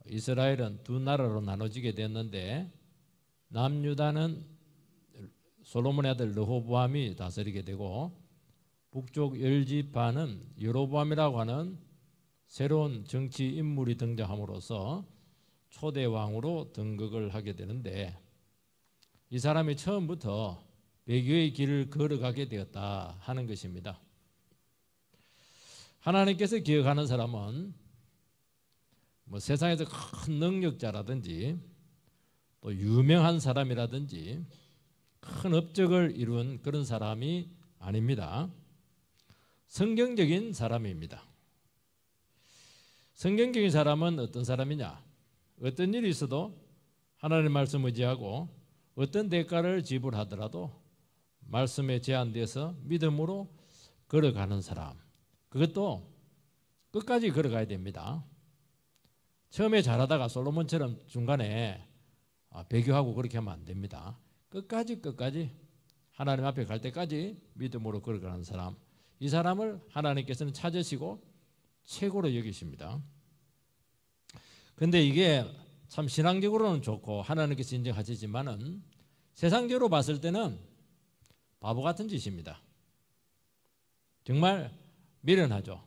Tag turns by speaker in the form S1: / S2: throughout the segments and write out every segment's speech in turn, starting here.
S1: 이스라엘은 두 나라로 나눠지게 됐는데 남유다는 솔로몬의 아들 르호보암이 다스리게 되고 북쪽 10지파는 여로보암이라고 하는 새로운 정치 인물이 등장함으로써 초대 왕으로 등극을 하게 되는데 이 사람이 처음부터 배교의 길을 걸어가게 되었다 하는 것입니다. 하나님께서 기억하는 사람은 뭐 세상에서 큰 능력자라든지 또 유명한 사람이라든지 큰 업적을 이룬 그런 사람이 아닙니다. 성경적인 사람입니다. 성경적인 사람은 어떤 사람이냐? 어떤 일이 있어도 하나님의 말씀을 의지하고 어떤 대가를 지불하더라도 말씀에 제한돼서 믿음으로 걸어가는 사람. 그것도 끝까지 걸어가야 됩니다. 처음에 잘하다가 솔로몬처럼 중간에 배교하고 그렇게 하면 안 됩니다. 끝까지 하나님 앞에 갈 때까지 믿음으로 걸어가는 사람. 이 사람을 하나님께서는 찾으시고 최고로 여기십니다. 그런데 이게 참 신앙적으로는 좋고 하나님께서 인정하시지만은 세상적으로 봤을 때는 바보 같은 짓입니다. 정말 미련하죠.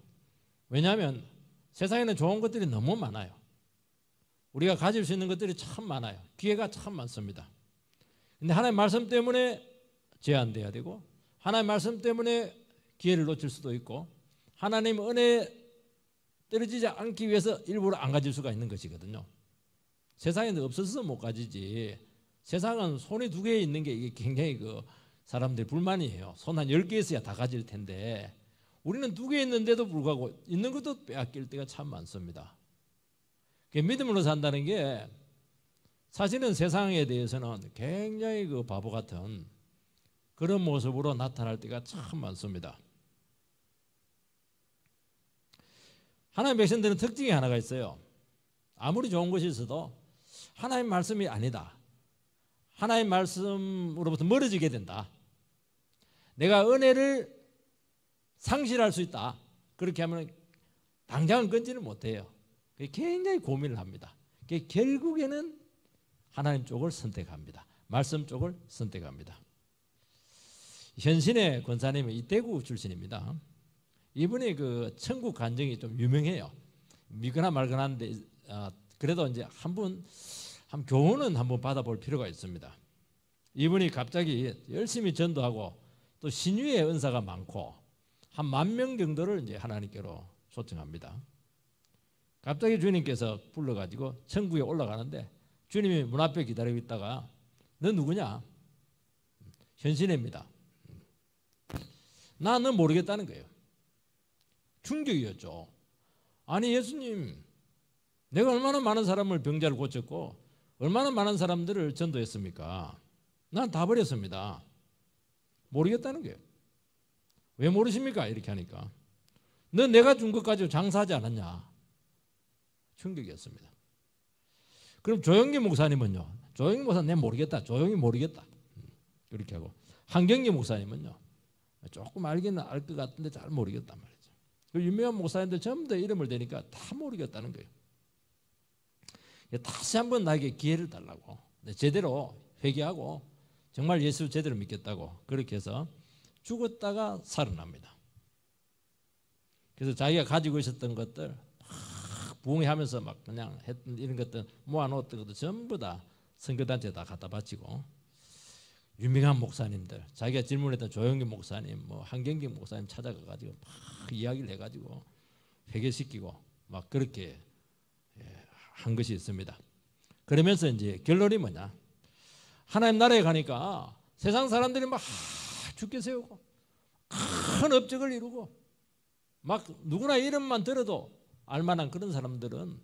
S1: 왜냐하면 세상에는 좋은 것들이 너무 많아요. 우리가 가질 수 있는 것들이 참 많아요. 기회가 참 많습니다. 근데 하나님의 말씀 때문에 제한돼야 되고 하나님의 말씀 때문에 기회를 놓칠 수도 있고 하나님 은혜에 떨어지지 않기 위해서 일부러 안 가질 수가 있는 것이거든요. 세상에는 없어서 못 가지지. 세상은 손이 두 개 있는 게 이게 굉장히 그 사람들의 불만이에요. 손 한 10개 있어야 다 가질 텐데 우리는 두 개 있는데도 불구하고 있는 것도 빼앗길 때가 참 많습니다. 믿음으로 산다는 게 사실은 세상에 대해서는 굉장히 그 바보 같은 그런 모습으로 나타날 때가 참 많습니다. 하나님의 백성들은 특징이 하나가 있어요. 아무리 좋은 것이 있어도 하나님 말씀이 아니다. 하나님 말씀으로부터 멀어지게 된다. 내가 은혜를 상실할 수 있다. 그렇게 하면 당장은 끊지를 못해요. 굉장히 고민을 합니다. 결국에는 하나님 쪽을 선택합니다. 말씀 쪽을 선택합니다. 현신의 권사님은 이대구 출신입니다. 이분이 그 천국 간증이 좀 유명해요. 믿거나 말거나 하는데 그래도 이제 한 교훈은 한번 받아볼 필요가 있습니다. 이분이 갑자기 열심히 전도하고 또 신유의 은사가 많고 한 10,000명 정도를 이제 하나님께로 초청합니다. 갑자기 주님께서 불러가지고 천국에 올라가는데 주님이 문 앞에 기다리고 있다가 너 누구냐? 현신입니다. 나는 모르겠다는 거예요. 충격이었죠. 아니 예수님, 내가 얼마나 많은 사람을 병자를 고쳤고 얼마나 많은 사람들을 전도했습니까? 난 다 버렸습니다. 모르겠다는 거예요. 왜 모르십니까? 이렇게 하니까 너 내가 준 것 가지고 장사하지 않았냐? 충격이었습니다. 그럼 조영기 목사님은요? 조영기 목사님 내가 모르겠다. 조용히 모르겠다. 그렇게 하고 한경기 목사님은요? 조금 알기는 알 것 같은데 잘 모르겠단 말이죠. 그 유명한 목사님들 전부 다 이름을 대니까 다 모르겠다는 거예요. 다시 한번 나에게 기회를 달라고 제대로 회개하고 정말 예수 제대로 믿겠다고 그렇게 해서 죽었다가 살아납니다. 그래서 자기가 가지고 있었던 것들 부흥회하면서 막 그냥 했던 이런 것들 모아놓았던 것들 전부 다 선교단체에 다 갖다 바치고 유명한 목사님들 자기가 질문했던 조영기 목사님 뭐 한경기 목사님 찾아가가지고 막 이야기를 해가지고 회개시키고 막 그렇게 한 것이 있습니다. 그러면서 이제 결론이 뭐냐? 하나님 나라에 가니까 세상 사람들이 막 죽게 세우고 큰 업적을 이루고 막 누구나 이름만 들어도 알만한 그런 사람들은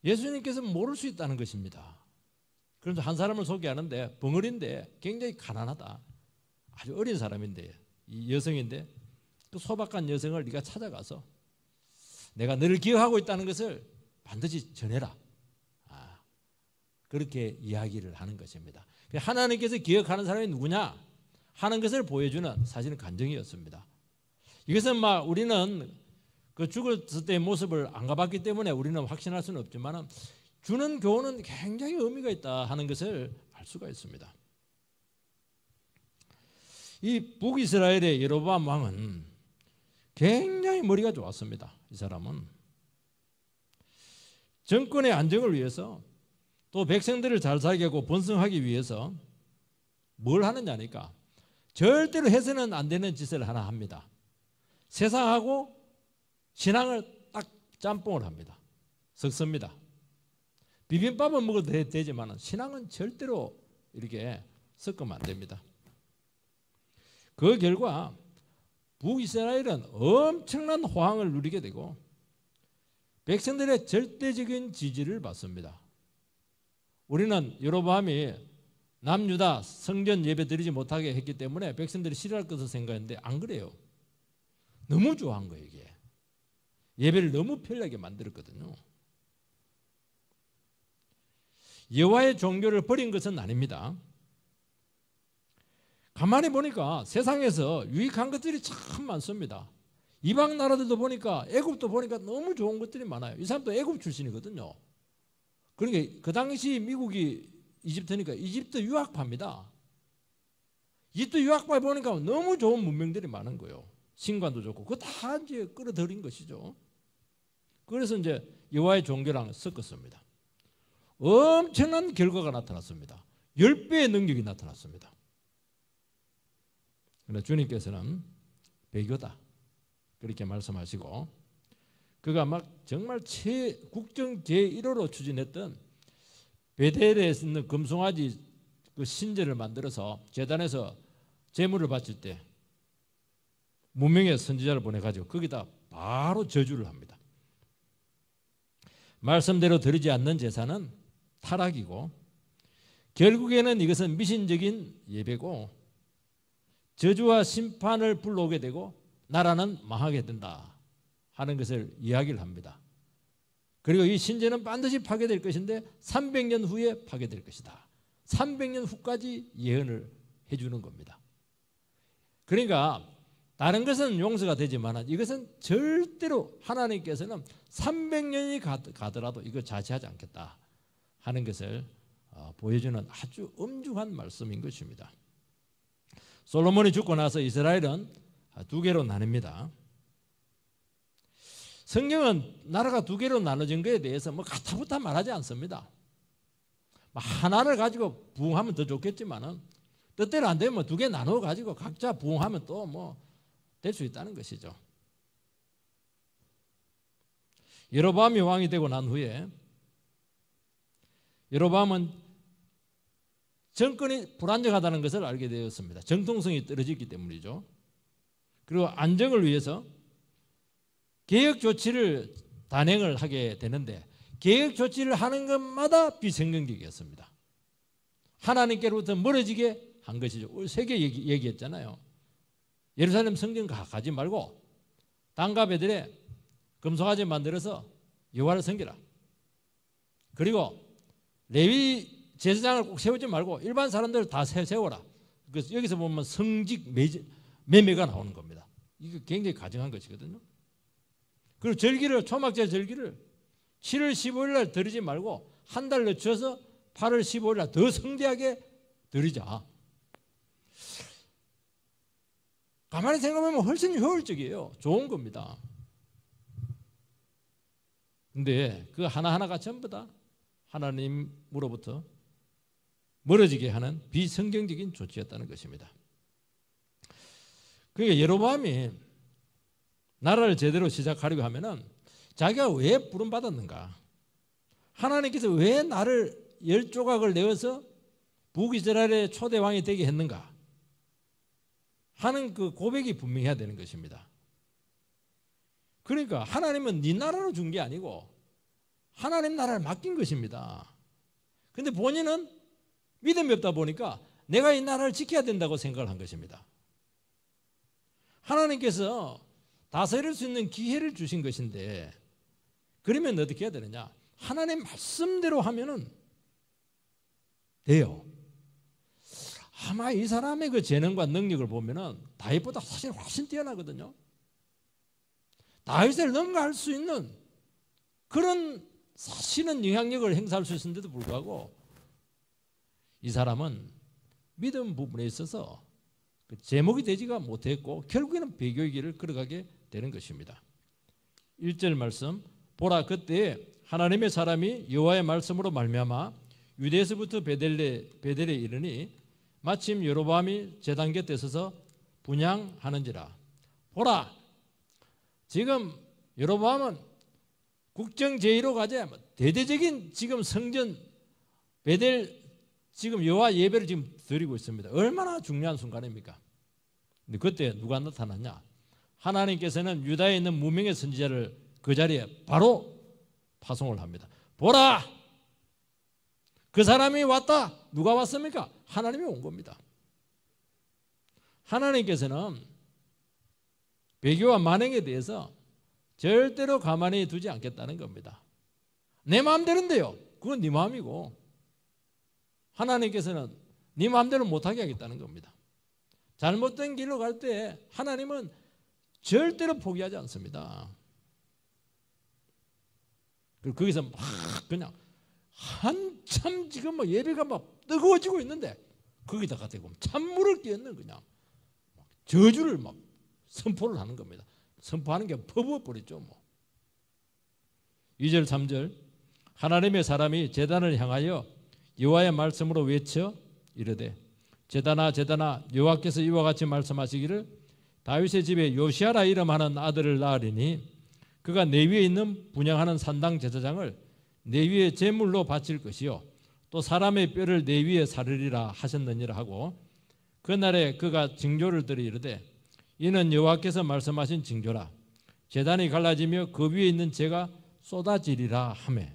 S1: 예수님께서 모를 수 있다는 것입니다. 그래서 한 사람을 소개하는데 벙어리인데 굉장히 가난하다. 아주 어린 사람인데 이 여성인데 그 소박한 여성을 네가 찾아가서 내가 너를 기억하고 있다는 것을 반드시 전해라. 그렇게 이야기를 하는 것입니다. 하나님께서 기억하는 사람이 누구냐 하는 것을 보여주는 사실은 간증이었습니다. 이것은 막 우리는 그 죽었을 때의 모습을 안 가봤기 때문에 우리는 확신할 수는 없지만 주는 교훈은 굉장히 의미가 있다 하는 것을 알 수가 있습니다. 이 북이스라엘의 여로보암 왕은 굉장히 머리가 좋았습니다. 이 사람은 정권의 안정을 위해서 또 백성들을 잘 살게 하고 번성하기 위해서 뭘 하느냐니까 절대로 해서는 안 되는 짓을 하나 합니다. 세상하고 신앙을 딱 짬뽕을 합니다. 섞습니다. 비빔밥은 먹어도 되지만 신앙은 절대로 이렇게 섞으면 안 됩니다. 그 결과 북이스라엘은 엄청난 호황을 누리게 되고 백성들의 절대적인 지지를 받습니다. 우리는 여로보암이 남유다 성전 예배 드리지 못하게 했기 때문에 백성들이 싫어할 것을 생각했는데 안 그래요. 너무 좋아한 거예요. 이게 예배를 너무 편리하게 만들었거든요. 여호와의 종교를 버린 것은 아닙니다. 가만히 보니까 세상에서 유익한 것들이 참 많습니다. 이방 나라들도 보니까 애굽도 보니까 너무 좋은 것들이 많아요. 이 사람도 애굽 출신이거든요. 그러니까 그 당시 미국이 이집트니까 이집트 유학파입니다. 이집트 유학파에 보니까 너무 좋은 문명들이 많은 거예요. 신관도 좋고 그거 다 이제 끌어들인 것이죠. 그래서 이제 여호와의 종교랑 섞었습니다. 엄청난 결과가 나타났습니다. 10배의 능력이 나타났습니다. 그러나 주님께서는 배교다 그렇게 말씀하시고 그가 막 정말 국정 제1호로 추진했던 베델에 있는 금송아지 그 신전을 만들어서 제단에서 제물을 바칠 때 무명의 선지자를 보내가지고 거기다 바로 저주를 합니다. 말씀대로 드리지 않는 제사는 타락이고 결국에는 이것은 미신적인 예배고 저주와 심판을 불러오게 되고 나라는 망하게 된다 하는 것을 이야기를 합니다. 그리고 이 신전은 반드시 파괴될 것인데 300년 후에 파괴될 것이다. 300년 후까지 예언을 해주는 겁니다. 그러니까 다른 것은 용서가 되지만 이것은 절대로 하나님께서는 300년이 가더라도 이거 자제하지 않겠다 하는 것을 보여주는 아주 엄중한 말씀인 것입니다. 솔로몬이 죽고 나서 이스라엘은 두 개로 나뉩니다. 성경은 나라가 두 개로 나눠진 것에 대해서 뭐 가타부타 말하지 않습니다. 하나를 가지고 부흥하면 더 좋겠지만은 뜻대로 안 되면 두 개 나눠 가지고 각자 부흥하면 또 뭐 될 수 있다는 것이죠. 여로보암이 왕이 되고 난 후에 여로보암은 정권이 불안정하다는 것을 알게 되었습니다. 정통성이 떨어졌기 때문이죠. 그리고 안정을 위해서 개혁 조치를 단행을 하게 되는데 개혁 조치를 하는 것마다 비성경적이었습니다. 하나님께로부터 멀어지게 한 것이죠. 우리 세계 얘기했잖아요. 예루살렘 성전 가지 말고 땅과 베들에 금송아지 만들어서 여호와를 섬기라. 그리고 레위 제사장을 꼭 세우지 말고 일반 사람들을 다 세워라. 그래서 여기서 보면 성직 매매가 나오는 겁니다. 이게 굉장히 가증한 것이거든요. 그리고 절기를 초막절 절기를 7월 15일 날 드리지 말고 한 달 늦춰서 8월 15일 날 더 성대하게 드리자. 가만히 생각하면 훨씬 효율적이에요. 좋은 겁니다. 근데 그 하나하나가 전부 다 하나님으로부터 멀어지게 하는 비성경적인 조치였다는 것입니다. 그러니까 여로보암이 나라를 제대로 시작하려고 하면은 자기가 왜 부름받았는가? 하나님께서 왜 나를 10조각을 내어서 북이스라엘의 초대 왕이 되게 했는가? 하는 그 고백이 분명해야 되는 것입니다. 그러니까 하나님은 네 나라로 준 게 아니고 하나님 나라를 맡긴 것입니다. 근데 본인은 믿음이 없다 보니까 내가 이 나라를 지켜야 된다고 생각을 한 것입니다. 하나님께서 다스릴 수 있는 기회를 주신 것인데 그러면 어떻게 해야 되느냐? 하나님 말씀대로 하면은 돼요. 아마 이 사람의 그 재능과 능력을 보면은 다윗보다 사실 훨씬 뛰어나거든요. 다윗을 능가할 수 있는 그런 사실은 영향력을 행사할 수 있었는데도 불구하고 이 사람은 믿음 부분에 있어서 제목이 되지가 못했고 결국에는 배교의 길을 걸어가게 되는 것입니다. 1절 말씀, 보라 그때 하나님의 사람이 여호와의 말씀으로 말미암아 유대에서부터 베델에 이르니 마침 여로보암이 제단 곁에 서서 분향하는지라. 보라, 지금 여로보암은 국정제의로 가자 대대적인 지금 성전 베델 지금 여호와 예배를 지금 드리고 있습니다. 얼마나 중요한 순간입니까? 근데 그때 누가 나타났냐? 하나님께서는 유다에 있는 무명의 선지자를 그 자리에 바로 파송을 합니다. 보라! 그 사람이 왔다. 누가 왔습니까? 하나님이 온 겁니다. 하나님께서는 배교와 만행에 대해서 절대로 가만히 두지 않겠다는 겁니다. 내 마음대로인데요. 그건 네 마음이고 하나님께서는 네 마음대로 못하게 하겠다는 겁니다. 잘못된 길로 갈 때 하나님은 절대로 포기하지 않습니다. 그리고 거기서 막 그냥 한참 지금 막 예배가 막 뜨거워지고 있는데 거기다가 대고 찬물을 끼얹는 그냥 저주를 막 선포를 하는 겁니다. 선포하는 게 퍼부어버렸죠. 뭐. 2절 3절 하나님의 사람이 제단을 향하여 여호와의 말씀으로 외쳐 이르되 제단아 제단아 여호와께서 이와 같이 말씀하시기를 다윗의 집에 요시아라 이름하는 아들을 낳으리니 그가 내 위에 있는 분향하는 산당 제사장을 내 위에 제물로 바칠 것이요 또 사람의 뼈를 내 위에 사르리라 하셨느니라 하고 그날에 그가 징조를 들이 이르되 이는 여호와께서 말씀하신 징조라 제단이 갈라지며 그 위에 있는 재가 쏟아지리라 하매.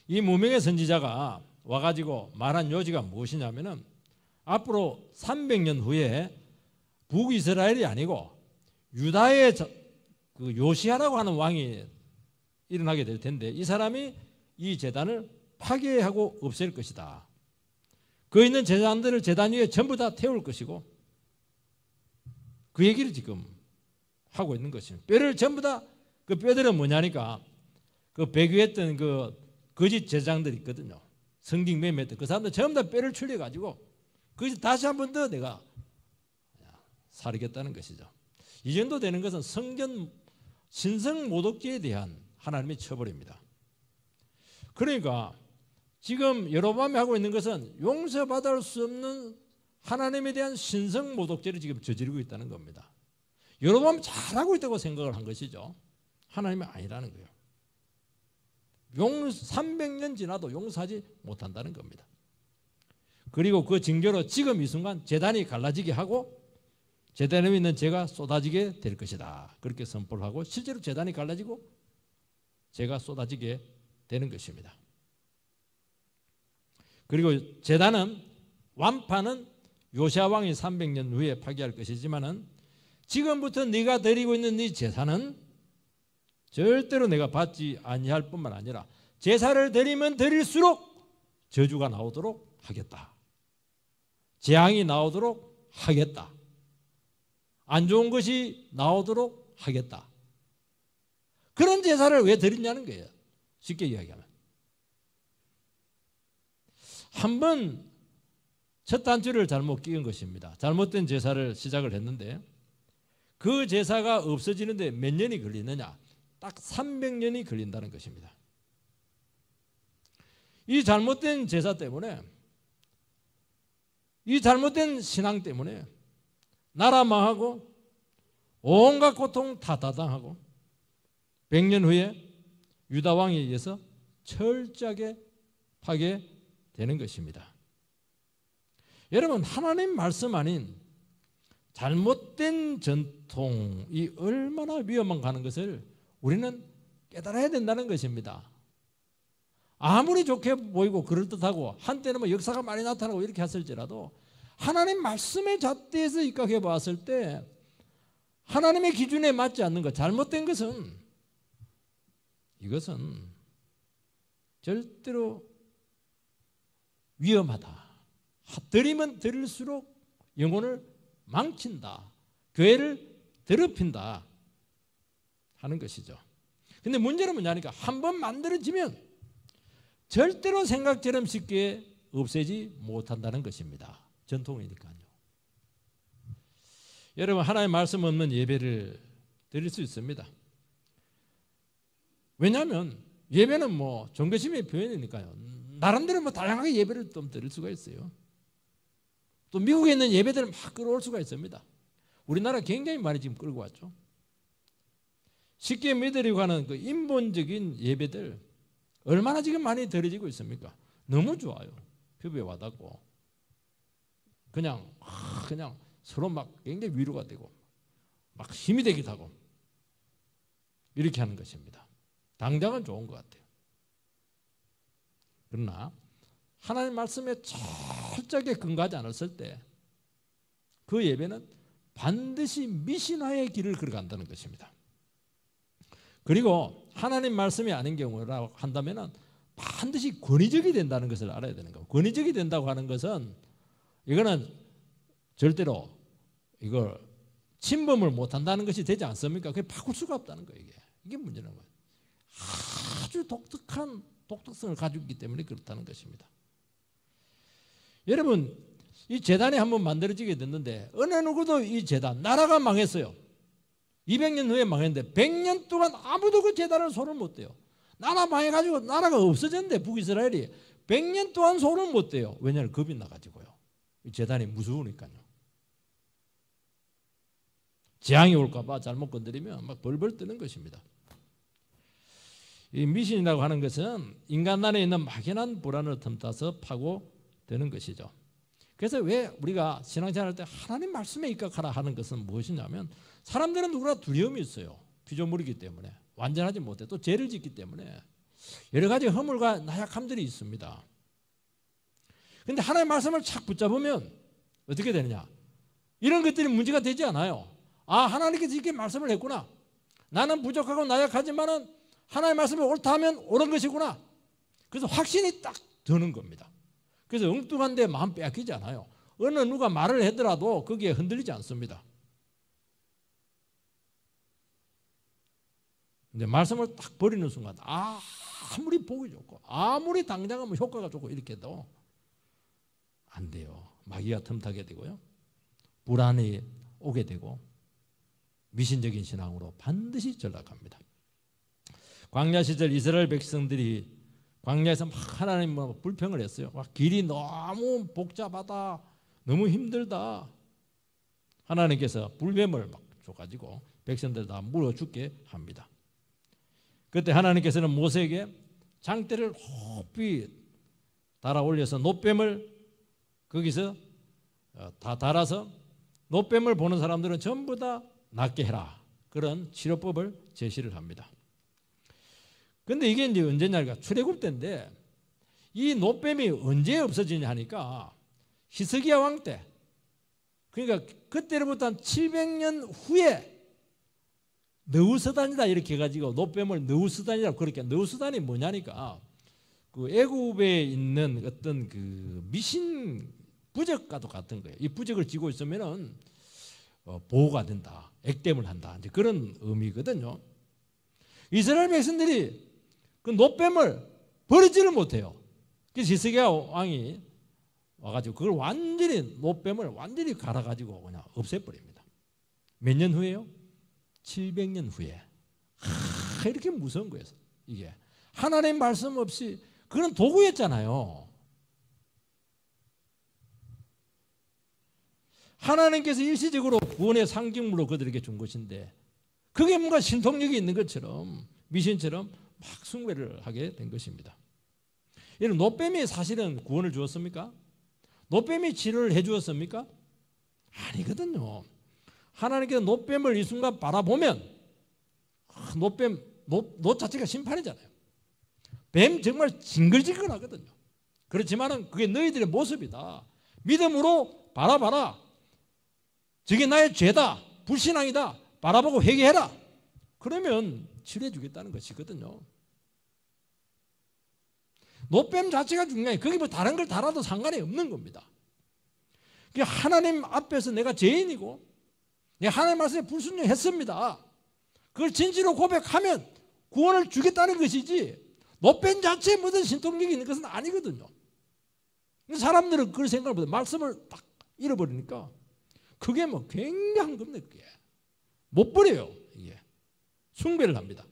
S1: 이 무명의 선지자가 와가지고 말한 요지가 무엇이냐면은 앞으로 300년 후에 북이스라엘이 아니고 유다의 그 요시아라고 하는 왕이 일어나게 될 텐데 이 사람이 이 제단을 파괴하고 없앨 것이다. 그 있는 제단들을 제단 위에 전부 다 태울 것이고 그 얘기를 지금 하고 있는 것입니다. 뼈를 전부 다 그 뼈들은 뭐냐니까 그 배교했던 그 거짓 제사장들이 있거든요. 성경 매매했던 그 사람들 전부 다 뼈를 출려가지고 거기서 다시 한 번 더 내가 사르겠다는 것이죠. 이 정도 되는 것은 성전 신성 모독죄에 대한 하나님의 처벌입니다. 그러니까 지금 여로보암이 하고 있는 것은 용서받을 수 없는 하나님에 대한 신성 모독죄를 지금 저지르고 있다는 겁니다. 여로보암이 잘하고 있다고 생각을 한 것이죠. 하나님이 아니라는 거예요. 300년 지나도 용서하지 못한다는 겁니다. 그리고 그 징조로 지금 이 순간 제단이 갈라지게 하고 제단에 있는 재가 쏟아지게 될 것이다. 그렇게 선포를 하고 실제로 제단이 갈라지고 재가 쏟아지게 되는 것입니다. 그리고 제단은 완파는 요시아 왕이 300년 후에 파괴할 것이지만은 지금부터 네가 드리고 있는 네 제사는 절대로 내가 받지 아니할 뿐만 아니라 제사를 드리면 드릴수록 저주가 나오도록 하겠다. 재앙이 나오도록 하겠다. 안 좋은 것이 나오도록 하겠다. 그런 제사를 왜 드리냐는 거예요. 쉽게 이야기하면. 한번 첫 단추를 잘못 끼운 것입니다. 잘못된 제사를 시작을 했는데 그 제사가 없어지는데 몇 년이 걸리느냐? 딱 300년이 걸린다는 것입니다. 이 잘못된 제사 때문에 이 잘못된 신앙 때문에 나라 망하고 온갖 고통 다 당하고 100년 후에 유다 왕에 의해서 철저하게 파괴되는 것입니다. 여러분 하나님 말씀 아닌 잘못된 전통이 얼마나 위험한가 하는 것을 우리는 깨달아야 된다는 것입니다. 아무리 좋게 보이고 그럴듯하고 한때는 뭐 역사가 많이 나타나고 이렇게 했을지라도 하나님 말씀의 잣대에서 입각해 봤을 때 하나님의 기준에 맞지 않는 것, 잘못된 것은 이것은 절대로 위험하다. 들이면 들일수록 영혼을 망친다. 교회를 더럽힌다. 하는 것이죠. 근데 문제는 뭐냐니까 한번 만들어지면 절대로 생각처럼 쉽게 없애지 못한다는 것입니다. 전통이니까요. 여러분, 하나님의 말씀 없는 예배를 드릴 수 있습니다. 왜냐하면 예배는 뭐 존귀심의 표현이니까요. 나름대로 뭐 다양하게 예배를 좀 드릴 수가 있어요. 또 미국에 있는 예배들을 막 끌어올 수가 있습니다. 우리나라 굉장히 많이 지금 끌고 왔죠. 쉽게 믿으려고 하는 그 인본적인 예배들 얼마나 지금 많이 드려지고 있습니까? 너무 좋아요. 피부에 와닿고 그냥 서로 막 굉장히 위로가 되고 막 힘이 되기도 하고 이렇게 하는 것입니다. 당장은 좋은 것 같아요. 그러나 하나님 말씀에 철저하게 근거하지 않았을 때 그 예배는 반드시 미신화의 길을 걸어간다는 것입니다. 그리고 하나님 말씀이 아닌 경우라고 한다면 반드시 권위적이 된다는 것을 알아야 되는 거예요. 권위적이 된다고 하는 것은 이거는 절대로 이걸 침범을 못한다는 것이 되지 않습니까? 그게 바꿀 수가 없다는 거예요. 이게 문제는 거예요. 아주 독특한 독특성을 가지고 있기 때문에 그렇다는 것입니다. 여러분, 이 재단이 한번 만들어지게 됐는데 어느 누구도 이 재단, 나라가 망했어요. 200년 후에 망했는데 100년 동안 아무도 그 재단을 손을 못 대요. 나라 망해가지고 나라가 없어졌는데 북이스라엘이 100년 동안 손을 못 대요. 왜냐하면 겁이 나가지고요. 이 재단이 무서우니까요. 재앙이 올까봐 잘못 건드리면 막 벌벌 뜨는 것입니다. 이 미신이라고 하는 것은 인간 안에 있는 막연한 불안을 틈타서 파고드는 것이죠. 그래서 왜 우리가 신앙생활할 때 하나님 말씀에 입각하라 하는 것은 무엇이냐면 사람들은 누구나 두려움이 있어요. 피조물이기 때문에 완전하지 못해 또 죄를 짓기 때문에 여러 가지 허물과 나약함들이 있습니다. 그런데 하나님의 말씀을 착 붙잡으면 어떻게 되느냐? 이런 것들이 문제가 되지 않아요. 아, 하나님께서 이렇게 말씀을 했구나. 나는 부족하고 나약하지만은 하나님의 말씀이 옳다 하면 옳은 것이구나. 그래서 확신이 딱 드는 겁니다. 그래서 엉뚱한데 마음 빼앗기지 않아요. 어느 누가 말을 하더라도 거기에 흔들리지 않습니다. 근데 말씀을 딱 버리는 순간 아무리 보기 좋고 아무리 당장하면 효과가 좋고 이렇게 해도 안 돼요. 마귀가 틈타게 되고요. 불안이 오게 되고 미신적인 신앙으로 반드시 전락합니다. 광야 시절 이스라엘 백성들이 광야에서 막 하나님 불평을 했어요. 막 길이 너무 복잡하다, 너무 힘들다. 하나님께서 불뱀을 막 줘가지고 백성들 다 물어 죽게 합니다. 그때 하나님께서는 모세에게 장대를 높이 달아 올려서 놋뱀을 거기서 다 달아서 놋뱀을 보는 사람들은 전부 다 낫게 해라. 그런 치료법을 제시를 합니다. 근데 이게 이제 언제냐니까 출애굽 때인데 이 놋뱀이 언제 없어지냐 하니까 히스기야 왕 때, 그러니까 그때로부터 한 700년 후에 느우스단이다 이렇게 해가지고 놋뱀을 느우스단이라고 그렇게, 느우스단이 뭐냐니까 그 애굽에 있는 어떤 그 미신 부적과도 같은 거예요. 이 부적을 쥐고 있으면은 보호가 된다, 액땜을 한다, 이제 그런 의미거든요. 이스라엘 백성들이 그 놋뱀을 버리지를 못해요. 그래서 히스기야 왕이 와가지고 그걸 완전히 놋뱀을 완전히 갈아가지고 그냥 없애버립니다. 몇 년 후에요? 700년 후에. 이렇게 무서운 거예요. 이게 하나님 말씀 없이 그런 도구였잖아요. 하나님께서 일시적으로 구원의 상징물로 그들에게 준 것인데 그게 뭔가 신통력이 있는 것처럼 미신처럼 막 숭배를 하게 된 것입니다. 이런 놋뱀이 사실은 구원을 주었습니까? 놋뱀이 치료를 해주었습니까? 아니거든요. 하나님께서 놋뱀을 이 순간 바라보면 놋 자체가 심판이잖아요. 뱀 정말 징글징글하거든요. 그렇지만은 그게 너희들의 모습이다. 믿음으로 바라봐라. 저게 나의 죄다, 불신앙이다, 바라보고 회개해라. 그러면 치료해 주겠다는 것이거든요. 놋뱀 자체가 중요해. 거기 뭐 다른 걸 달아도 상관이 없는 겁니다. 하나님 앞에서 내가 죄인이고 내가 하나님 말씀에 불순종했습니다. 그걸 진실로 고백하면 구원을 주겠다는 것이지 노뱀 자체에 무슨 신통력이 있는 것은 아니거든요. 사람들은 그걸 생각을 못해. 말씀을 딱 잃어버리니까 그게 뭐 굉장한 겁니다. 그게 못 버려요. 이게 숭배를 합니다.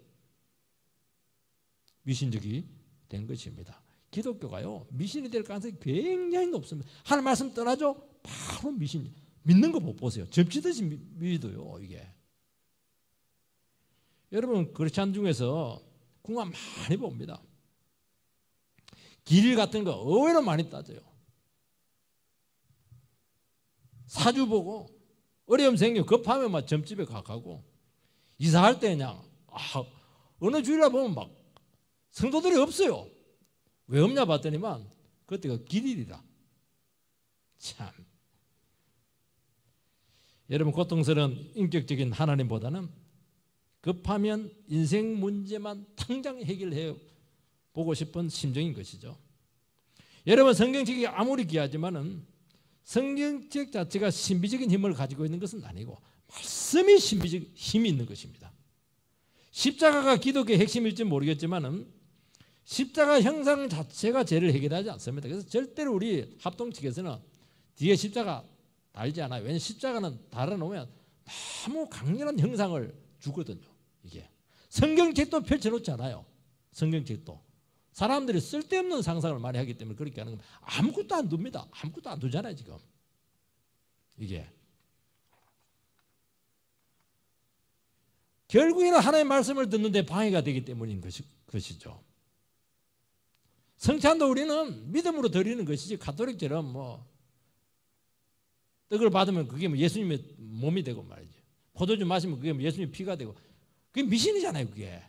S1: 미신적이 된 것입니다. 기독교가요 미신이 될 가능성이 굉장히 높습니다. 하나님 말씀 떠나죠 바로 미신. 믿는 거 못 보세요. 접지듯이 믿어요. 이게 여러분 크리스찬 중에서 궁합 많이 봅니다. 길 같은 거 의외로 많이 따져요. 사주 보고 어려움 생기면 급하면 막 점집에 가고 이사할 때 그냥 어느 주일날 보면 막 성도들이 없어요. 왜 없냐 봤더니만 그때가 길일이라. 참 여러분 고통스러운 인격적인 하나님보다는 급하면 인생 문제만 당장 해결해 보고 싶은 심정인 것이죠. 여러분 성경책이 아무리 귀하지만은 성경책 자체가 신비적인 힘을 가지고 있는 것은 아니고 말씀이 신비적 힘이 있는 것입니다. 십자가가 기독교의 핵심일지 모르겠지만은 십자가 형상 자체가 죄를 해결하지 않습니다. 그래서 절대로 우리 합동 측에서는 뒤에 십자가 달지 않아요. 왜냐하면 십자가는 달아놓으면 너무 강렬한 형상을 주거든요. 이게 성경책도 펼쳐놓지 않아요. 성경책도 사람들이 쓸데없는 상상을 많이 하기 때문에 그렇게 하는 겁니다. 아무것도 안 둡니다. 아무것도 안 두잖아요. 지금 이게 결국에는 하나님의 말씀을 듣는데 방해가 되기 때문인 것이죠. 성찬도 우리는 믿음으로 드리는 것이지 가톨릭처럼 뭐 떡을 받으면 그게 뭐 예수님의 몸이 되고 말이죠. 포도주 마시면 그게 뭐 예수님의 피가 되고 그게 미신이잖아요. 그게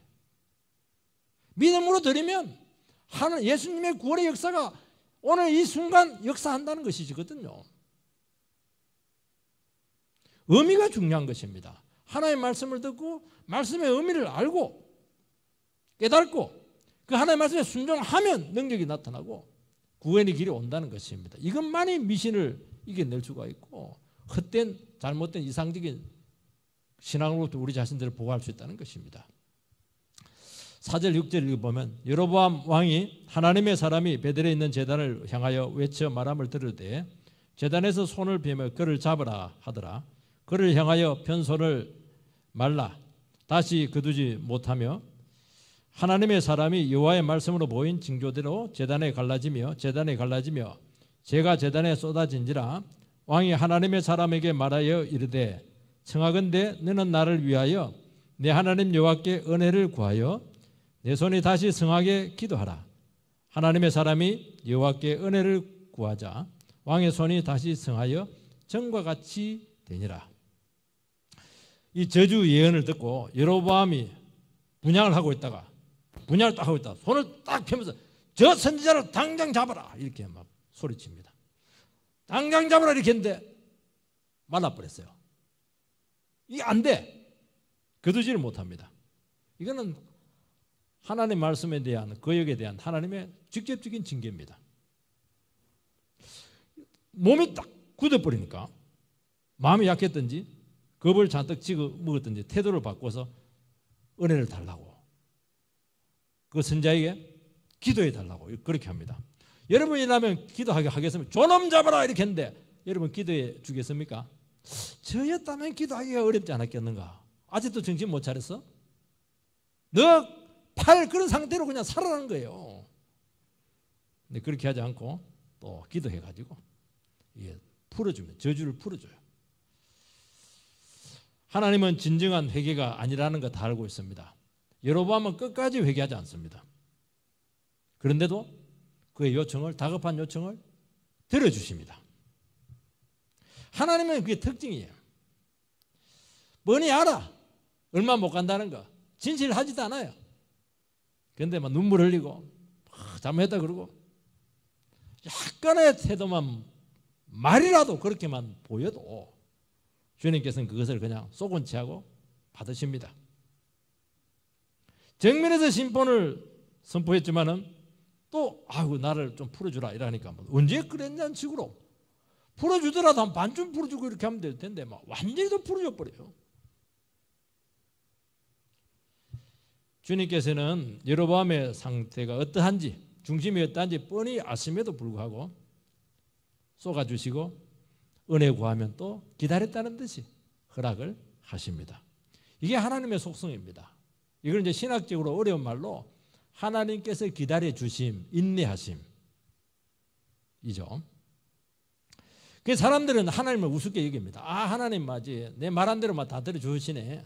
S1: 믿음으로 드리면 하는 예수님의 구원의 역사가 오늘 이 순간 역사한다는 것이거든요. 의미가 중요한 것입니다. 하나님의 말씀을 듣고 말씀의 의미를 알고 깨닫고 그 하나님의 말씀에 순종하면 능력이 나타나고 구원의 길이 온다는 것입니다. 이것만이 미신을 이겨낼 수가 있고 헛된 잘못된 이상적인 신앙으로부터 우리 자신들을 보호할 수 있다는 것입니다. 4절 6절 읽어보면 여로보암 왕이 하나님의 사람이 베델에 있는 제단을 향하여 외쳐 말함을 들을 제단에서 손을 베며 그를 잡으라 하더라. 그를 향하여 편손을 말라 다시 거두지 못하며 하나님의 사람이 여호와의 말씀으로 보인 징조대로 제단에 갈라지며 재가 제단에 쏟아진지라. 왕이 하나님의 사람에게 말하여 이르되 청하건대 너는 나를 위하여 내 하나님 여호와께 은혜를 구하여 내 손이 다시 성하게 기도하라. 하나님의 사람이 여호와께 은혜를 구하자 왕의 손이 다시 성하여 전과 같이 되니라. 이 저주 예언을 듣고 여로보암이 분향을 하고 있다가 분향을 딱 하고 있다가 손을 딱 펴면서 저 선지자를 당장 잡아라 이렇게 막 소리칩니다. 당장 잡아라 이렇게 했는데 말라버렸어요. 이게 안 돼. 거두지를 못합니다. 이거는 하나님의 말씀에 대한 거역에 대한 하나님의 직접적인 징계입니다. 몸이 딱 굳어버리니까 마음이 약했든지 겁을 잔뜩 찍어 먹었든지 태도를 바꿔서 은혜를 달라고 그 선자에게 기도해 달라고 그렇게 합니다. 여러분이라면 기도하게 하겠습니까? 저놈 잡아라 이렇게 했는데 여러분 기도해 주겠습니까? 저였다면 기도하기가 어렵지 않았겠는가? 아직도 정신 못 차렸어? 너 팔 그런 상태로 그냥 살아나는 거예요. 근데 그렇게 하지 않고 또 기도해가지고 풀어주면 저주를 풀어줘요. 하나님은 진정한 회개가 아니라는 거 다 알고 있습니다. 여로보암은 끝까지 회개하지 않습니다. 그런데도 그의 요청을 다급한 요청을 들어주십니다. 하나님은 그게 특징이에요. 뻔히 알아. 얼마 못 간다는 거. 진실하지도 않아요. 그런데 막 눈물 흘리고 잘못했다 그러고 약간의 태도만 말이라도 그렇게만 보여도 주님께서는 그것을 그냥 속은 채하고 받으십니다. 정면에서 심판을 선포했지만은 또 아이고 나를 좀 풀어주라 이러니까 뭐 언제 그랬냐는 식으로 풀어주더라도 한 반쯤 풀어주고 이렇게 하면 될 텐데 막 완전히 더 풀어줘 버려요. 주님께서는 여로보암의 상태가 어떠한지, 중심이 어떠한지 뻔히 아심에도 불구하고 쏘아주시고 은혜 구하면 또 기다렸다는 듯이 허락을 하십니다. 이게 하나님의 속성입니다. 이걸 이제 신학적으로 어려운 말로 하나님께서 기다려주심, 인내하심이죠. 그 사람들은 하나님을 우습게 여깁니다. 아, 하나님 맞지. 내 말한 대로만 다 들어주시네.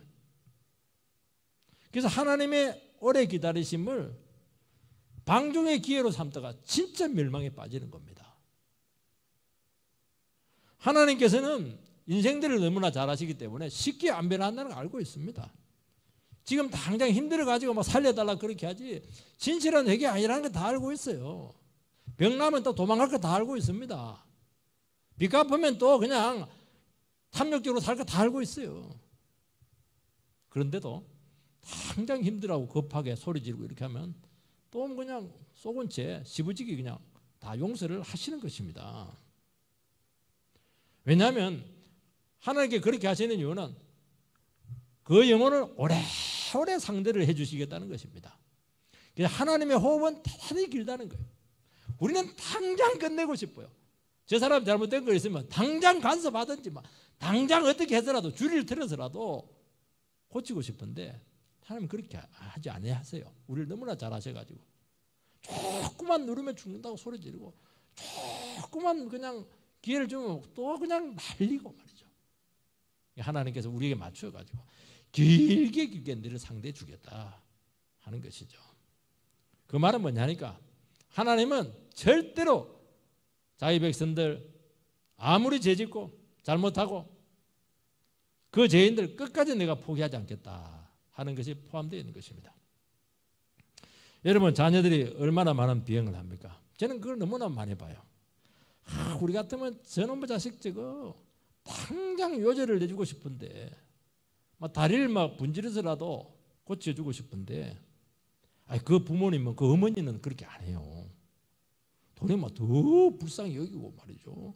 S1: 그래서 하나님의 오래 기다리심을 방종의 기회로 삼다가 진짜 멸망에 빠지는 겁니다. 하나님께서는 인생들을 너무나 잘 아시기 때문에 쉽게 안 변한다는 걸 알고 있습니다. 지금 당장 힘들어가지고 막 살려달라 그렇게 하지 진실한 회개 아니라는 거 다 알고 있어요. 병 나면 또 도망갈 거 다 알고 있습니다. 빚 갚으면 또 그냥 탐욕적으로 살 거 다 알고 있어요. 그런데도 당장 힘들어하고 급하게 소리 지르고 이렇게 하면 또 그냥 속은 채 시부지기 그냥 다 용서를 하시는 것입니다. 왜냐하면 하나님께 그렇게 하시는 이유는 그 영혼을 오래오래 상대를 해주시겠다는 것입니다. 그래서 하나님의 호흡은 대단히 길다는 거예요. 우리는 당장 끝내고 싶어요. 저 사람 잘못된 거 있으면 당장 간섭하든지 당장 어떻게 해서라도 줄을 틀어서라도 고치고 싶은데 하나님은 그렇게 하지 않으세요. 우리를 너무나 잘 아셔가지고 조금만 누르면 죽는다고 소리 지르고 조금만 그냥 기회를 주면 또 그냥 날리고 말이죠. 하나님께서 우리에게 맞춰가지고 길게 너를 상대해 주겠다 하는 것이죠. 그 말은 뭐냐니까 하나님은 절대로 자기 백성들 아무리 죄짓고 잘못하고 그 죄인들 끝까지 내가 포기하지 않겠다 하는 것이 포함되어 있는 것입니다. 여러분 자녀들이 얼마나 많은 비행을 합니까? 저는 그걸 너무나 많이 봐요. 우리 같으면 저놈의 자식 저거 당장 요절을 내주고 싶은데 다리를 분질러서라도 고쳐주고 싶은데 그 부모님은 그 어머니는 그렇게 안 해요. 돈이 더 불쌍히 여기고 말이죠.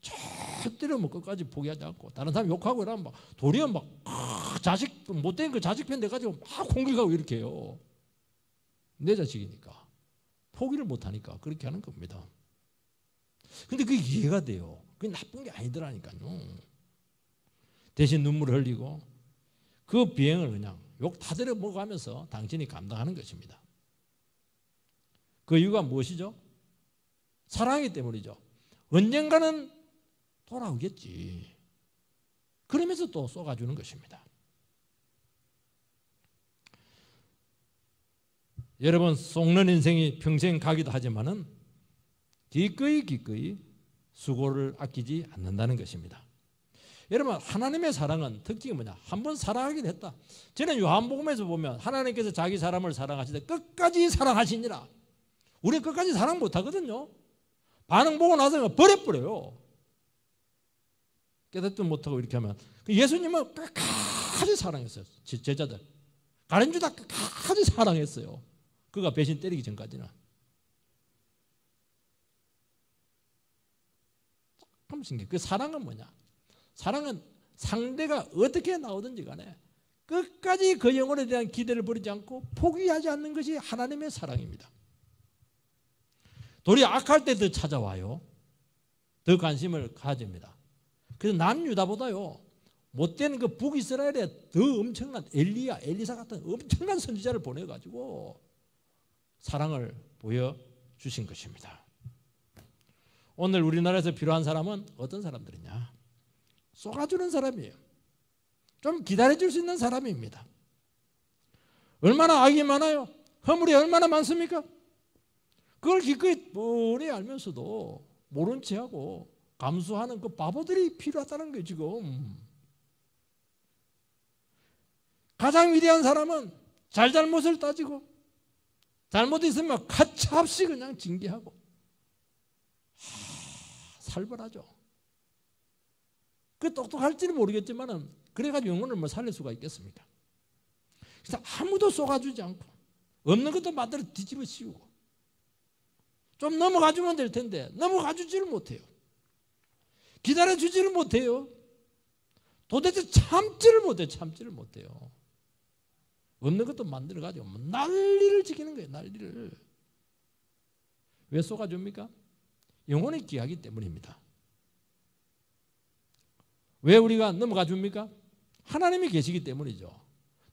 S1: 절대로 끝까지 포기하지 않고 다른 사람 욕하고 이러면 도리어 자식 못된 그 자식 편 돼가지고 공격하고 이렇게 해요. 내 자식이니까 포기를 못하니까 그렇게 하는 겁니다. 근데 그게 이해가 돼요. 그게 나쁜 게 아니더라니까요. 대신 눈물을 흘리고 그 비행을 그냥 욕 타들여 먹어가면서 당신이 감당하는 것입니다. 그 이유가 무엇이죠? 사랑이기 때문이죠. 언젠가는 돌아오겠지. 그러면서 또 쏘아주는 것입니다. 여러분 속는 인생이 평생 가기도 하지만은 기꺼이 수고를 아끼지 않는다는 것입니다. 여러분 하나님의 사랑은 특징이 뭐냐? 한번 사랑하게 됐다. 저는 요한복음에서 보면 하나님께서 자기 사람을 사랑하시되 끝까지 사랑하시니라. 우리는 끝까지 사랑 못하거든요. 반응 보고 나서 버려버려요. 깨닫도 못하고 이렇게 하면 예수님은 끝까지 사랑했어요. 제자들 가룟유다 끝까지 사랑했어요. 그가 배신 때리기 전까지는. 참 신기해. 그 사랑은 뭐냐? 사랑은 상대가 어떻게 나오든지 간에 끝까지 그 영혼에 대한 기대를 버리지 않고 포기하지 않는 것이 하나님의 사랑입니다. 도리어 악할 때 더 찾아와요. 더 관심을 가집니다. 그래서 남유다보다요 못된 그 북이스라엘에 더 엄청난 엘리사 같은 엄청난 선지자를 보내가지고 사랑을 보여주신 것입니다. 오늘 우리나라에서 필요한 사람은 어떤 사람들이냐? 쏘아주는 사람이에요. 좀 기다려줄 수 있는 사람입니다. 얼마나 악이 많아요? 허물이 얼마나 많습니까? 그걸 기꺼이 뻔히 알면서도 모른 체하고 감수하는 그 바보들이 필요하다는 거예요. 지금 가장 위대한 사람은 잘못을 따지고 잘못 있으면 가차없이 그냥 징계하고 살벌하죠. 그 똑똑할지는 모르겠지만은 그래가지고 영혼을 살릴 수가 있겠습니까? 그래서 아무도 쏘아주지 않고 없는 것도 만들어 뒤집어 씌우고 좀 넘어가주면 될 텐데 넘어가주지를 못해요. 기다려주지를 못해요. 도대체 참지를 못해요. 없는 것도 만들어가지고 난리를 지키는 거예요. 난리를. 왜 쏘아줍니까? 영혼이 귀하기 때문입니다. 왜 우리가 넘어가 줍니까? 하나님이 계시기 때문이죠.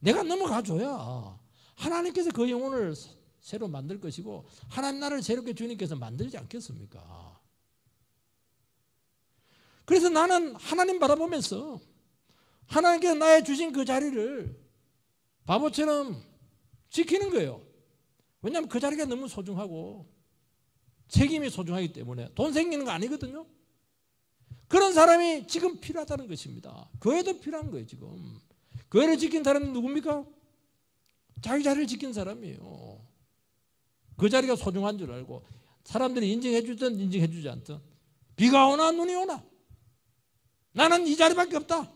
S1: 내가 넘어가 줘야 하나님께서 그 영혼을 새로 만들 것이고 하나님 나라를 새롭게 주님께서 만들지 않겠습니까? 그래서 나는 하나님 바라보면서 하나님께서 나의 주신 그 자리를 바보처럼 지키는 거예요. 왜냐하면 그 자리가 너무 소중하고 책임이 소중하기 때문에 돈 생기는 거 아니거든요. 그런 사람이 지금 필요하다는 것입니다. 교회도 필요한 거예요. 지금 교회를 지킨 사람은 누굽니까? 자기 자리를 지킨 사람이에요. 그 자리가 소중한 줄 알고 사람들이 인정해 주든 인정해 주지 않든 비가 오나 눈이 오나 나는 이 자리밖에 없다.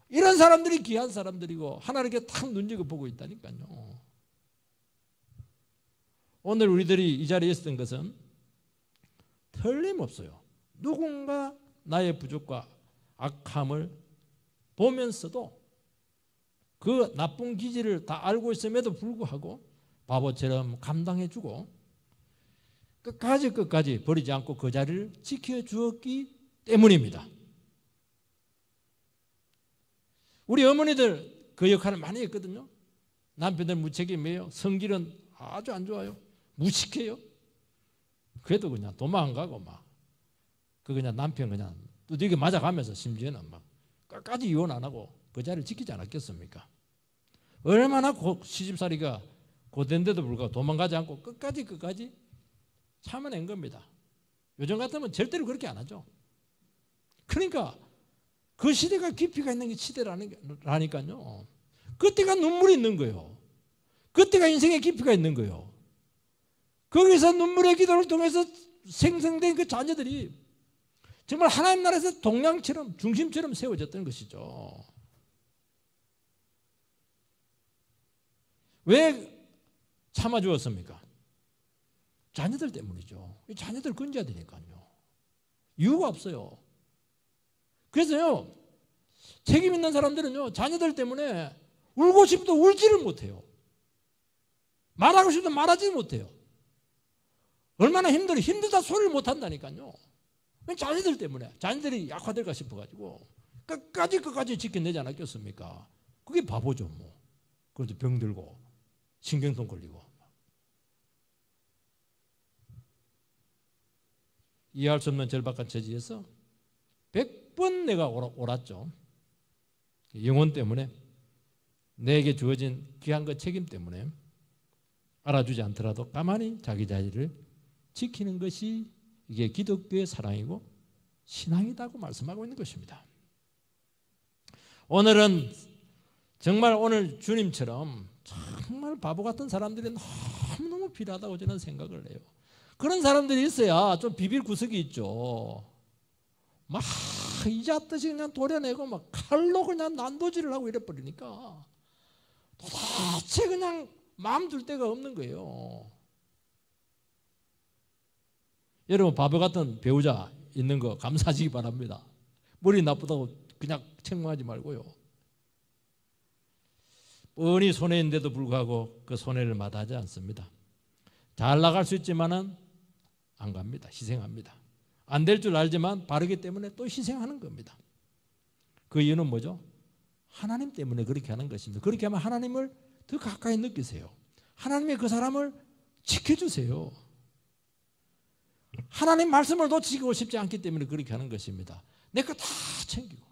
S1: 이런 사람들이 귀한 사람들이고 하나님께 탁 눈여겨 보고 있다니까요. 오늘 우리들이 이 자리에 있었던 것은 틀림없어요. 누군가 나의 부족과 악함을 보면서도 그 나쁜 기질을 다 알고 있음에도 불구하고 바보처럼 감당해주고 끝까지 버리지 않고 그 자리를 지켜주었기 때문입니다. 우리 어머니들 그 역할을 많이 했거든요. 남편들 무책임해요. 성질은 아주 안 좋아요. 무식해요. 그래도 그냥 도망 안 가고 막 그냥 남편 그냥 두들겨 맞아가면서 심지어는 막 끝까지 이혼 안 하고 그 자리를 지키지 않았겠습니까? 얼마나 시집살이가 고된데도 불구하고 도망가지 않고 끝까지 참아낸 겁니다. 요즘 같으면 절대로 그렇게 안 하죠. 그러니까 그 시대가 깊이가 있는 게 시대라니까요. 그때가 눈물이 있는 거예요. 그때가 인생의 깊이가 있는 거예요. 거기서 눈물의 기도를 통해서 생성된 그 자녀들이 정말 하나님 나라에서 동량처럼 중심처럼 세워졌던 것이죠. 왜 참아주었습니까? 자녀들 때문이죠. 자녀들 건져야 되니까요. 이유가 없어요. 그래서요, 책임 있는 사람들은요, 자녀들 때문에 울고 싶어도 울지를 못해요. 말하고 싶어도 말하지 못해요. 얼마나 힘들다 소리를 못 한다니까요. 자녀들 때문에, 자녀들이 약화될까 싶어가지고 끝까지 지켜내지 않았겠습니까? 그게 바보죠, 뭐. 그래도 병들고 신경통 걸리고. 이해할 수 없는 절박한 처지에서 100번 내가 옳았죠. 영혼 때문에, 내게 주어진 귀한 것 책임 때문에 알아주지 않더라도 가만히 자기 자리를 지키는 것이 이게 기독교의 사랑이고 신앙이라고 말씀하고 있는 것입니다. 오늘은 정말 오늘 주님처럼 정말 바보 같은 사람들이 너무너무 필요하다고 저는 생각을 해요. 그런 사람들이 있어야 좀 비빌 구석이 있죠. 막 이자듯이 그냥 도려내고 막 칼로 그냥 난도질을 하고 이래버리니까 도대체 그냥 마음 둘 데가 없는 거예요. 여러분 바보 같은 배우자 있는 거 감사하시기 바랍니다. 머리 나쁘다고 그냥 책망하지 말고요. 뻔히 손해인데도 불구하고 그 손해를 마다하지 않습니다. 잘 나갈 수 있지만은 안 갑니다. 희생합니다. 안 될 줄 알지만 바르기 때문에 또 희생하는 겁니다. 그 이유는 뭐죠? 하나님 때문에 그렇게 하는 것입니다. 그렇게 하면 하나님을 더 가까이 느끼세요. 하나님의 그 사람을 지켜주세요. 하나님 말씀을 놓치고 싶지 않기 때문에 그렇게 하는 것입니다. 내 거 다 챙기고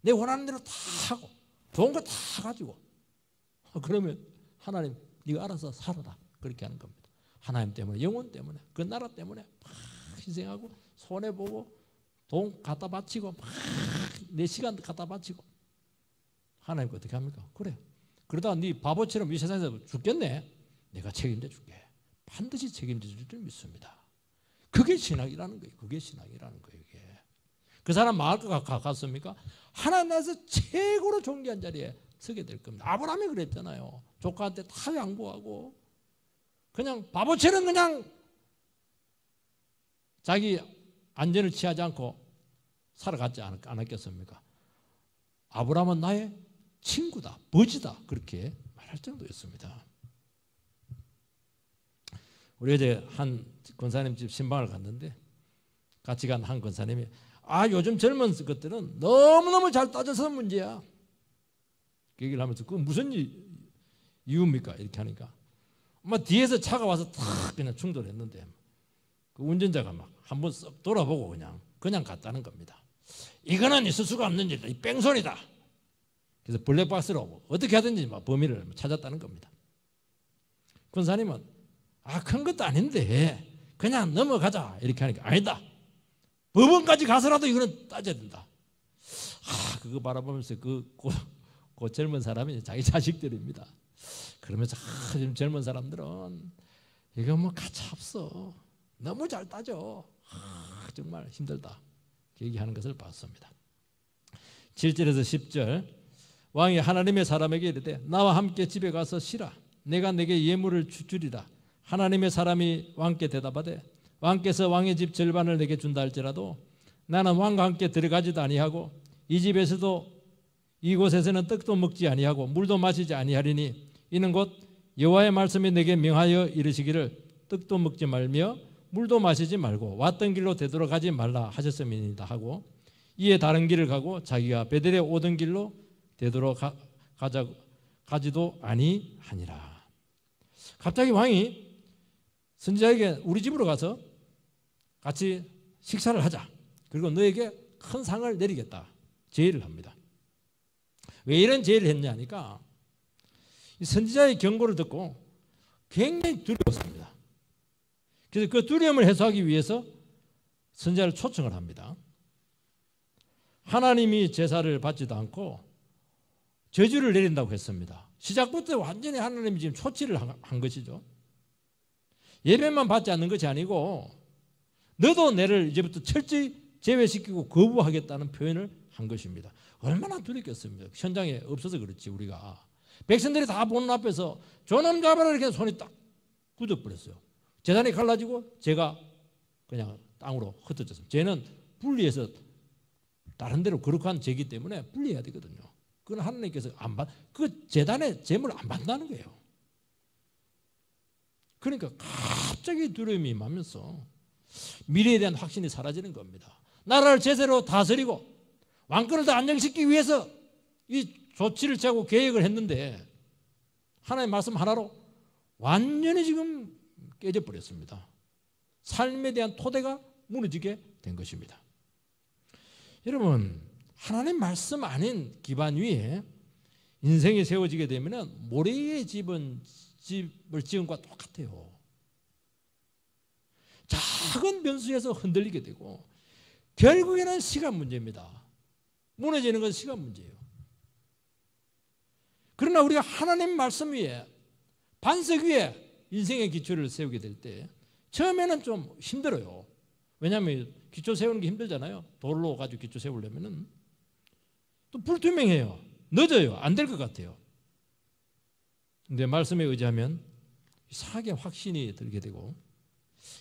S1: 내 원하는 대로 다 하고 좋은 거 다 가지고 그러면 하나님 네가 알아서 살아라 그렇게 하는 겁니다. 하나님 때문에, 영혼 때문에, 그 나라 때문에 막 희생하고 손해보고 돈 갖다 바치고 막 내 시간 갖다 바치고 하나님께 어떻게 합니까? 그래. 그러다가 네 바보처럼 이 세상에서 죽겠네. 내가 책임져 줄게. 반드시 책임져 줄 줄 믿습니다. 그게 신앙이라는 거예요. 그게 신앙이라는 거예요. 이게. 그 사람 망할 것 같습니까? 하나님 나라에서 최고로 존귀한 자리에 서게 될 겁니다. 아브라함이 그랬잖아요. 조카한테 다 양보하고 그냥 바보처럼 그냥 자기 안전을 취하지 않고 살아갔지 않았겠습니까? 아브라함은 나의 친구다, 버지다 그렇게 말합니다. 말할 정도였습니다. 우리 어제 한 권사님 집 신방을 갔는데 같이 간 한 권사님이 요즘 젊은 것들은 너무너무 잘 따져서 문제야. 그 얘기를 하면서 그건 무슨 이유입니까? 이렇게 하니까 뒤에서 차가 와서 탁 그냥 충돌했는데 그 운전자가 막 한번 썩 돌아보고 그냥 갔다는 겁니다. 이거는 있을 수가 없는 일이다. 이 뺑소니다. 그래서 블랙박스로 어떻게 하든지 막 범인을 찾았다는 겁니다. 권사님은 큰 것도 아닌데 그냥 넘어가자 이렇게 하니까 아니다. 법원까지 가서라도 이거는 따져야 된다. 그거 바라보면서 그 젊은 사람이 자기 자식들입니다. 그러면서 지금 젊은 사람들은 이거 뭐 가차 없어. 너무 잘 따져. 정말 힘들다. 얘기하는 것을 봤습니다. 7절에서 10절 왕이 하나님의 사람에게 이르되 나와 함께 집에 가서 쉬라. 내가 내게 예물을 주리라. 하나님의 사람이 왕께 대답하되 왕께서 왕의 집 절반을 내게 준다 할지라도 나는 왕과 함께 들어가지도 아니하고 이 집에서도 이곳에서는 떡도 먹지 아니하고 물도 마시지 아니하리니 이는 곧 여호와의 말씀이 내게 명하여 이르시기를 떡도 먹지 말며 물도 마시지 말고 왔던 길로 되돌아가지 말라 하셨음이니이다 하고 이에 다른 길을 가고 자기가 베델에 오던 길로 되돌아가지도 아니하니라. 갑자기 왕이 선지자에게 우리 집으로 가서 같이 식사를 하자. 그리고 너에게 큰 상을 내리겠다. 제의를 합니다. 왜 이런 제의를 했냐 하니까 선지자의 경고를 듣고 굉장히 두려웠습니다. 그래서 그 두려움을 해소하기 위해서 선지자를 초청을 합니다. 하나님이 제사를 받지도 않고 저주를 내린다고 했습니다. 시작부터 완전히 하나님이 지금 초치를 한 것이죠. 예배만 받지 않는 것이 아니고 너도 내를 이제부터 철저히 제외시키고 거부하겠다는 표현을 한 것입니다. 얼마나 두렵겠습니까? 현장에 없어서 그렇지 우리가. 백성들이 다 보는 앞에서 저놈 잡아라 이렇게 손이 딱 굳어버렸어요. 제단이 갈라지고 제가 그냥 땅으로 흩어졌습니다. 쟤는 분리해서 다른 데로 거룩한 죄이기 때문에 분리해야 되거든요. 그건 하나님께서 그 제단의 제물을 안 받는다는 거예요. 그러니까 갑자기 두려움이 임하면서 미래에 대한 확신이 사라지는 겁니다. 나라를 제대로 다스리고 왕권을 더 안정시키기 위해서 이 조치를 취하고 계획을 했는데 하나님의 말씀 하나로 완전히 지금 깨져버렸습니다. 삶에 대한 토대가 무너지게 된 것입니다. 여러분, 하나님 말씀 아닌 기반 위에 인생이 세워지게 되면 모래 위에 집을 지은 것과 똑같아요. 작은 변수에서 흔들리게 되고 결국에는 시간 문제입니다. 무너지는 건 시간 문제예요. 그러나 우리가 하나님 말씀 위에 반석 위에 인생의 기초를 세우게 될 때 처음에는 좀 힘들어요. 왜냐하면 기초 세우는 게 힘들잖아요. 돌로 가지고 기초 세우려면은 또 불투명해요. 늦어요. 안 될 것 같아요. 근데 말씀에 의지하면 이상하게 확신이 들게 되고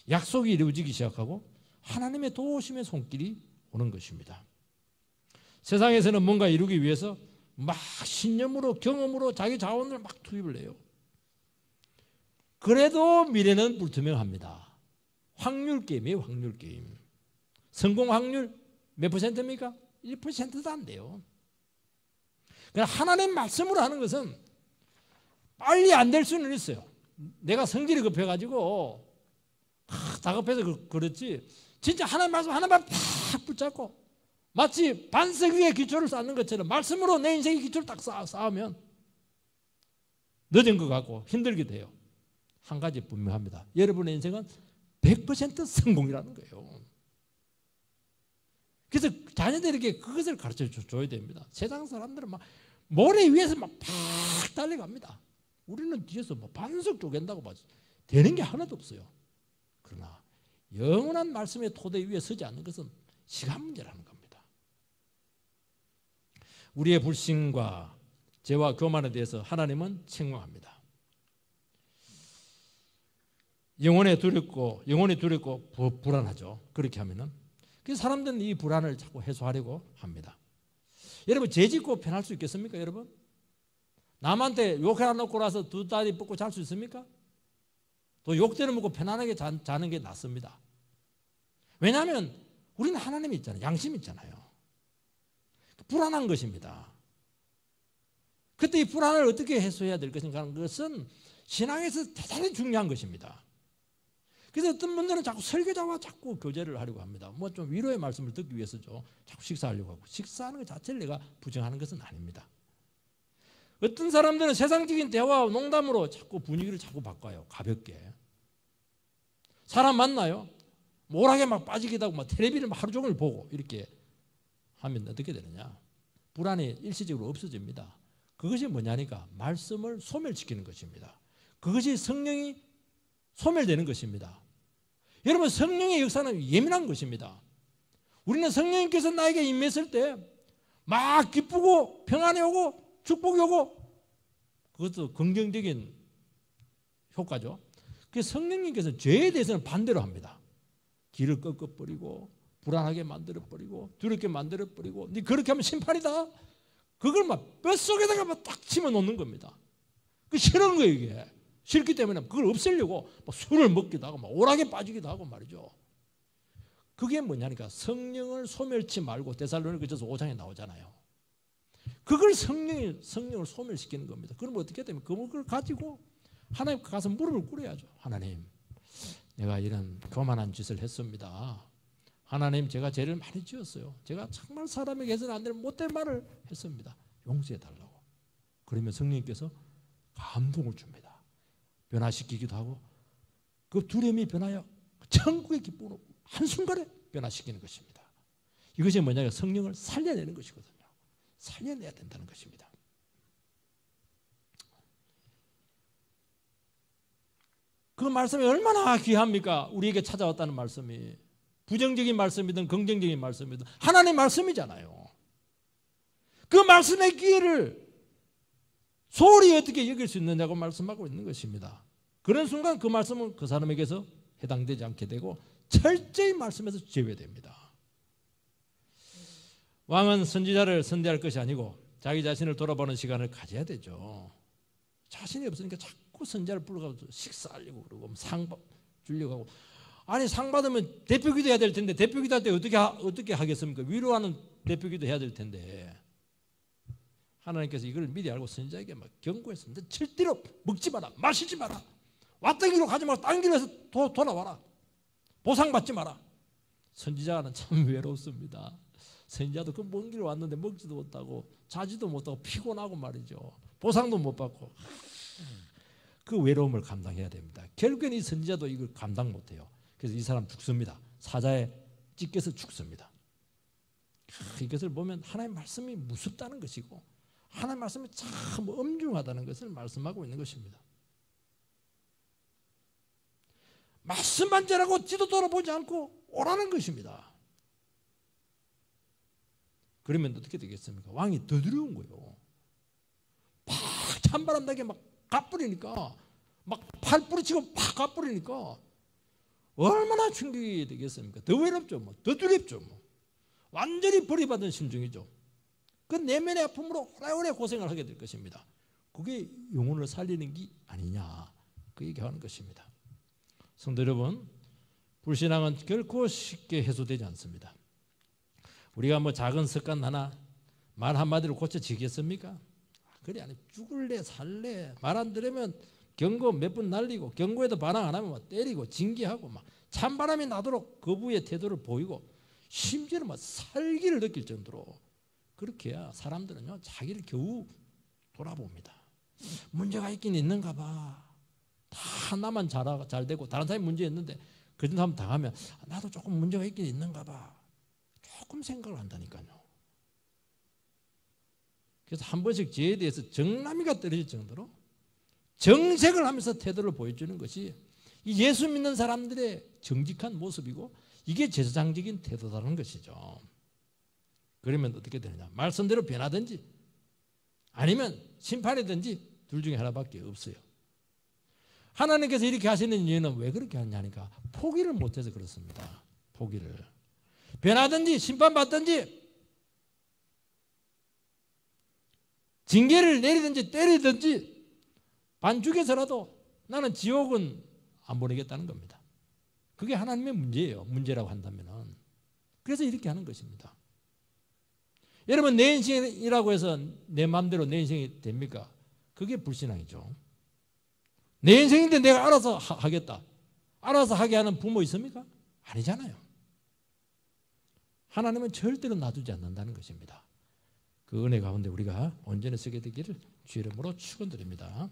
S1: 약속이 이루어지기 시작하고 하나님의 도우심의 손길이 오는 것입니다. 세상에서는 뭔가 이루기 위해서 막 신념으로 경험으로 자기 자원을 막 투입을 해요. 그래도 미래는 불투명합니다. 확률 게임이에요. 확률 게임. 성공 확률 몇 퍼센트입니까? 1%도 안 돼요. 그러나 하나님 말씀으로 하는 것은 빨리 안 될 수는 있어요. 내가 성질이 급해가지고 다급해서 그렇지 진짜 하나님 말씀 하나만 팍 붙잡고 마치 반석 위에 기초를 쌓는 것처럼 말씀으로 내 인생의 기초를 딱 쌓으면 늦은 것 같고 힘들게 돼요. 한 가지 분명합니다. 여러분의 인생은 100% 성공이라는 거예요. 그래서 자녀들에게 그것을 가르쳐줘야 됩니다. 세상 사람들은 막 모래 위에서 막 팍 달려갑니다. 우리는 뒤에서 뭐 반석 쪼갠다고 봐서 되는 게 하나도 없어요. 그러나 영원한 말씀의 토대 위에 서지 않는 것은 시간 문제라는 겁니다. 우리의 불신과 죄와 교만에 대해서 하나님은 책망합니다. 영혼이 두렵고 불안하죠. 그렇게 하면은 그래서 사람들은 이 불안을 자꾸 해소하려고 합니다. 여러분 죄 짓고 편할 수 있겠습니까, 여러분? 남한테 욕해놓고 나서 두 다리 뻗고 잘 수 있습니까? 또 욕대를 먹고 편안하게 자는 게 낫습니다. 왜냐하면 우리는 하나님이 있잖아요. 양심이 있잖아요. 불안한 것입니다. 그때 이 불안을 어떻게 해소해야 될 것인가 하는 것은 신앙에서 대단히 중요한 것입니다. 그래서 어떤 분들은 자꾸 설교자와 자꾸 교제를 하려고 합니다. 뭐 좀 위로의 말씀을 듣기 위해서죠. 자꾸 식사하려고 하고, 식사하는 것 자체를 내가 부정하는 것은 아닙니다. 어떤 사람들은 세상적인 대화와 농담으로 자꾸 분위기를 자꾸 바꿔요. 가볍게. 사람 만나요. 모락에 막 빠지기도 하고 막 텔레비를 하루 종일 보고 이렇게 하면 어떻게 되느냐? 불안이 일시적으로 없어집니다. 그것이 뭐냐니까 말씀을 소멸시키는 것입니다. 그것이 성령이 소멸되는 것입니다. 여러분, 성령의 역사는 예민한 것입니다. 우리는 성령님께서 나에게 임했을 때 막 기쁘고 평안이 오고 축복이 오고, 그것도 긍정적인 효과죠. 그 성령님께서 죄에 대해서는 반대로 합니다. 길을 꺾어버리고 불안하게 만들어버리고 두렵게 만들어버리고, 네 그렇게 하면 심판이다. 그걸 막 뼛속에다가 막 딱 치면 놓는 겁니다. 그 싫은 거예요. 이게 싫기 때문에 그걸 없애려고 막 술을 먹기도 하고 막 오락에 빠지기도 하고 말이죠. 그게 뭐냐니까 성령을 소멸치 말고, 데살로니가전서 5장에 나오잖아요. 그걸 성령을 소멸시키는 겁니다. 그럼 어떻게 되면 그걸 가지고 하나님 가서 무릎을 꿇어야죠. 하나님, 내가 이런 교만한 짓을 했습니다. 하나님, 제가 죄를 많이 지었어요. 제가 정말 사람에게 해서는 안 되는 못된 말을 했습니다. 용서해 달라고. 그러면 성령님께서 감동을 줍니다. 변화시키기도 하고, 그 두려움이 변하여 천국의 기쁨으로 한순간에 변화시키는 것입니다. 이것이 뭐냐면 성령을 살려내는 것이거든요. 살려내야 된다는 것입니다. 그 말씀이 얼마나 귀합니까? 우리에게 찾아왔다는 말씀이. 부정적인 말씀이든 긍정적인 말씀이든 하나님의 말씀이잖아요. 그 말씀의 기회를 소홀히 어떻게 여길 수 있느냐고 말씀하고 있는 것입니다. 그런 순간 그 말씀은 그 사람에게서 해당되지 않게 되고 철저히 말씀에서 제외됩니다. 왕은 선지자를 선대할 것이 아니고 자기 자신을 돌아보는 시간을 가져야 되죠. 자신이 없으니까 자꾸 선지자를 불러가지고 식사하려고 그러고 상 주려고 하고, 아니 상 받으면 대표기도 해야 될 텐데 대표기도 할 때 어떻게 하겠습니까? 위로하는 대표기도 해야 될 텐데, 하나님께서 이걸 미리 알고 선지자에게 막 경고했습니다. 절대로 먹지 마라, 마시지 마라, 왔던 길로 가지 말고 딴 길에서 돌아와라, 보상받지 마라. 선지자는 참 외롭습니다. 선지자도 그 먼 길 왔는데 먹지도 못하고 자지도 못하고 피곤하고 말이죠. 보상도 못 받고 그 외로움을 감당해야 됩니다. 결국엔 이 선지자도 이걸 감당 못해요. 그래서 이 사람 죽습니다. 사자에 찢겨서 죽습니다. 이것을 보면 하나님의 말씀이 무섭다는 것이고 하나님의 말씀이 참 엄중하다는 것을 말씀하고 있는 것입니다. 말씀만 전하고 뒤도 돌아보지 않고 오라는 것입니다. 그러면 어떻게 되겠습니까? 왕이 더 두려운 거예요. 팍 찬바람 나게 막 가뿌리니까, 막 팔 부딪히고 팍 가뿌리니까 얼마나 충격이 되겠습니까? 더 외롭죠. 더 두렵죠. 완전히 버림받은 심정이죠. 그 내면의 아픔으로 오래오래 고생을 하게 될 것입니다. 그게 영혼을 살리는 게 아니냐, 그 얘기하는 것입니다. 성도 여러분, 불신앙은 결코 쉽게 해소되지 않습니다. 우리가 뭐 작은 습관 하나, 말 한마디로 고쳐지겠습니까? 그래, 아니 죽을래 살래, 말 안 들으면 경고 몇 번 날리고, 경고에도 반항 안 하면 막 때리고 징계하고 막 찬바람이 나도록 거부의 태도를 보이고, 심지어는 막 살기를 느낄 정도로 그렇게 해야 사람들은요 자기를 겨우 돌아봅니다. 문제가 있긴 있는가 봐. 다 나만 잘 되고 다른 사람이 문제 있는데 그 정도 한번 당하면 나도 조금 문제가 있긴 있는가 봐. 조금 생각을 한다니까요. 그래서 한 번씩 죄에 대해서 정남이가 떨어질 정도로 정색을 하면서 태도를 보여주는 것이 이 예수 믿는 사람들의 정직한 모습이고, 이게 제사장적인 태도라는 것이죠. 그러면 어떻게 되느냐? 말씀대로 변하든지 아니면 심판이든지 둘 중에 하나밖에 없어요. 하나님께서 이렇게 하시는 이유는 왜 그렇게 하냐니까 포기를 못해서 그렇습니다. 포기를. 변하든지 심판받든지 징계를 내리든지 때리든지 반죽해서라도 나는 지옥은 안 보내겠다는 겁니다. 그게 하나님의 문제예요. 문제라고 한다면은. 그래서 이렇게 하는 것입니다. 여러분, 내 인생이라고 해서 내 마음대로 내 인생이 됩니까? 그게 불신앙이죠. 내 인생인데 내가 알아서 하겠다. 알아서 하게 하는 부모 있습니까? 아니잖아요. 하나님은 절대로 놔두지 않는다는 것입니다. 그 은혜 가운데 우리가 온전히 서게 되기를 주 이름으로 축원드립니다.